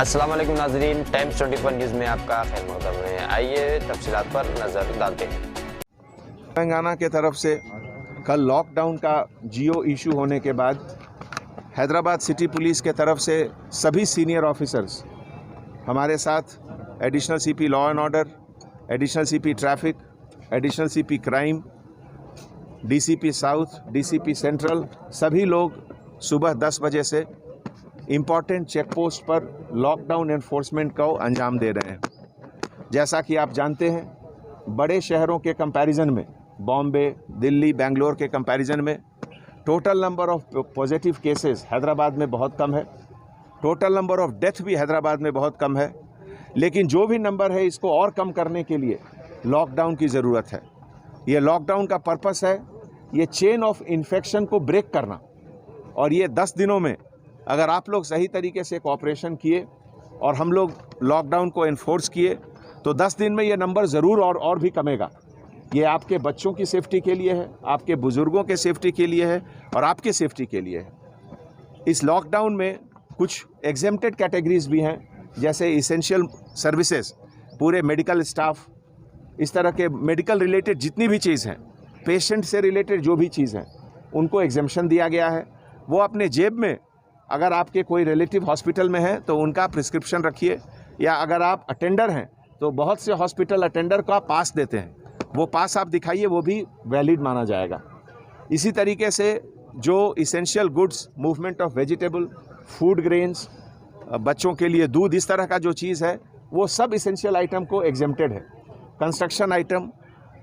अस्सलाम वालेकुम नाज़रीन, टाइम्स 24 न्यूज़ में आपका खैर मक़दम है। आइए तफसीलात पर नज़र डालते हैं। तेलंगाना के तरफ से कल लॉकडाउन का जियो इशू होने के बाद हैदराबाद सिटी पुलिस के तरफ से सभी सीनियर ऑफिसर्स हमारे साथ additional CP law and order, additional CP traffic, additional CP crime, DCP south, DCP central, सभी लोग सुबह 10 बजे से इम्पॉर्टेंट चेक पोस्ट पर लॉकडाउन एनफोर्समेंट को अंजाम दे रहे हैं। जैसा कि आप जानते हैं, बड़े शहरों के कंपैरिजन में, बॉम्बे, दिल्ली, बेंगलोर के कंपैरिजन में total number of positive cases Hyderabad में बहुत कम है, टोटल नंबर ऑफ डेथ भी हैदराबाद में बहुत कम है। लेकिन जो भी नंबर है, इसको और कम करने के लिए लॉकडाउन की ज़रूरत है। ये लॉकडाउन का पर्पस है ये चेन ऑफ इन्फेक्शन को ब्रेक करना, और ये 10 दिनों में अगर आप लोग सही तरीके से कोऑपरेशन किए और हम लोग लॉकडाउन को इन्फोर्स किए तो 10 दिन में ये नंबर ज़रूर और भी कमेगा। ये आपके बच्चों की सेफ्टी के लिए है, आपके बुज़ुर्गों के सेफ्टी के लिए है और आपके सेफ्टी के लिए है। इस लॉकडाउन में कुछ एग्जेम्प्टेड कैटेगरीज भी हैं, जैसे इसेंशियल सर्विसेज, पूरे मेडिकल स्टाफ, इस तरह के मेडिकल रिलेटेड जितनी भी चीज़ हैं, पेशेंट से रिलेटेड जो भी चीज़ हैं, उनको एग्जेम्पशन दिया गया है। वो अपने जेब में, अगर आपके कोई रिलेटिव हॉस्पिटल में है तो उनका प्रिस्क्रिप्शन रखिए, या अगर आप अटेंडर हैं तो बहुत से हॉस्पिटल अटेंडर का पास देते हैं, वो पास आप दिखाइए, वो भी वैलिड माना जाएगा। इसी तरीके से जो essential goods, movement of vegetable, food grains, बच्चों के लिए दूध, इस तरह का जो चीज़ है, वो सब इसेंशियल आइटम को एग्जेम्प्टेड है। कंस्ट्रक्शन आइटम,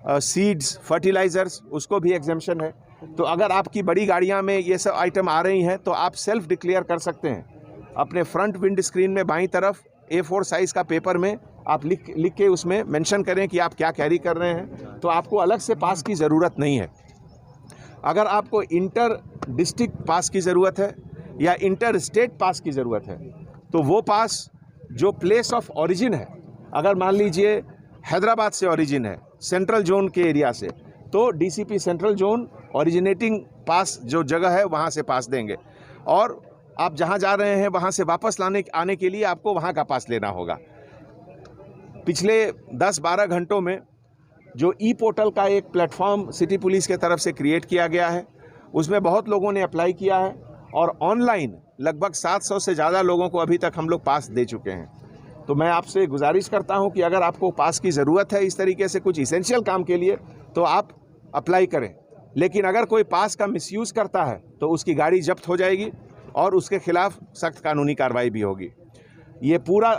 सीड्स, फर्टिलाइज़र्स, उसको भी एग्जेम्पशन है। तो अगर आपकी बड़ी गाड़ियां में ये सब आइटम आ रही हैं तो आप सेल्फ डिक्लेयर कर सकते हैं। अपने फ्रंट विंड स्क्रीन में बाईं तरफ A4 साइज़ का पेपर में आप लिख के उसमें मेंशन करें कि आप क्या कैरी कर रहे हैं, तो आपको अलग से पास की ज़रूरत नहीं है। अगर आपको इंटर डिस्ट्रिक्ट पास की ज़रूरत है या इंटर स्टेट पास की ज़रूरत है, तो वो पास जो प्लेस ऑफ ओरिजिन है, अगर मान लीजिए हैदराबाद से ओरिजिन है, सेंट्रल जोन के एरिया से, तो डीसीपी सेंट्रल जोन ओरिजिनेटिंग पास जो जगह है वहाँ से पास देंगे, और आप जहाँ जा रहे हैं वहाँ से वापस आने के लिए आपको वहाँ का पास लेना होगा। पिछले 10-12 घंटों में जो ई पोर्टल का एक प्लेटफॉर्म सिटी पुलिस के तरफ से क्रिएट किया गया है, उसमें बहुत लोगों ने अप्लाई किया है और ऑनलाइन लगभग 700 से ज़्यादा लोगों को अभी तक हम लोग पास दे चुके हैं। तो मैं आपसे गुजारिश करता हूं कि अगर आपको पास की ज़रूरत है इस तरीके से कुछ इसेंशियल काम के लिए, तो आप अप्लाई करें। लेकिन अगर कोई पास का मिसयूज़ करता है तो उसकी गाड़ी जब्त हो जाएगी और उसके खिलाफ सख्त कानूनी कार्रवाई भी होगी। ये पूरा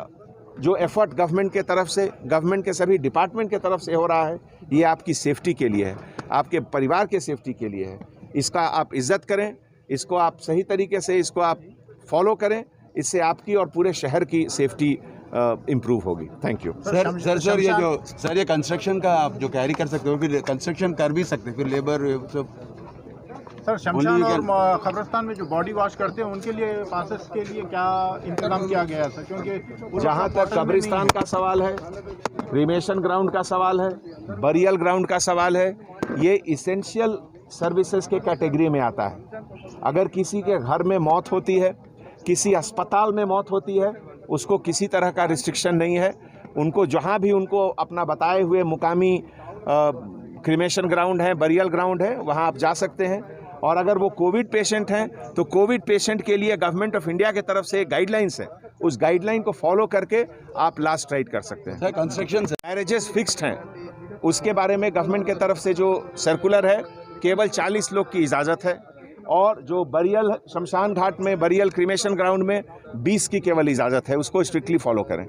जो एफर्ट गवर्नमेंट के तरफ से, गवर्नमेंट के सभी डिपार्टमेंट के तरफ से हो रहा है, ये आपकी सेफ्टी के लिए है, आपके परिवार के सेफ्टी के लिए है। इसका आप इज़्ज़त करें, इसको आप सही तरीके से इसको आप फॉलो करें, इससे आपकी और पूरे शहर की सेफ्टी इम्प्रूव होगी। Thank you. सर ये कंस्ट्रक्शन का आप जो कैरी कर सकते हो, फिर कंस्ट्रक्शन कर भी सकते, फिर लेबर सब। सर शमशान और कब्रिस्तान में जो बॉडी वॉश करते हैं उनके लिए पासेस के लिए क्या इंतजाम किया गया है सर? क्योंकि जहाँ तक कब्रिस्तान का सवाल है, क्रीमेशन ग्राउंड का सवाल है, बरियल ग्राउंड का सवाल है, ये इसेंशियल सर्विसेज के कैटेगरी में आता है। अगर किसी के घर में मौत होती है, किसी अस्पताल में मौत होती है, उसको किसी तरह का रिस्ट्रिक्शन नहीं है। उनको जहाँ भी उनको अपना बताए हुए मुकामी क्रीमेशन ग्राउंड है, बरियल ग्राउंड है, वहाँ आप जा सकते हैं। और अगर वो कोविड पेशेंट हैं तो कोविड पेशेंट के लिए गवर्नमेंट ऑफ इंडिया की तरफ से एक गाइडलाइंस है, उस गाइडलाइन को फॉलो करके आप लास्ट राइड कर सकते हैं। कंस्ट्रक्शन मैरिजेस फिक्स्ड हैं, उसके बारे में गवर्नमेंट की तरफ से जो सर्कुलर है, केवल 40 लोग की इजाज़त है, और जो बरियल शमशान घाट में, बरियल क्रीमेशन ग्राउंड में 20 की केवल इजाज़त है। उसको स्ट्रिक्टली फॉलो करें।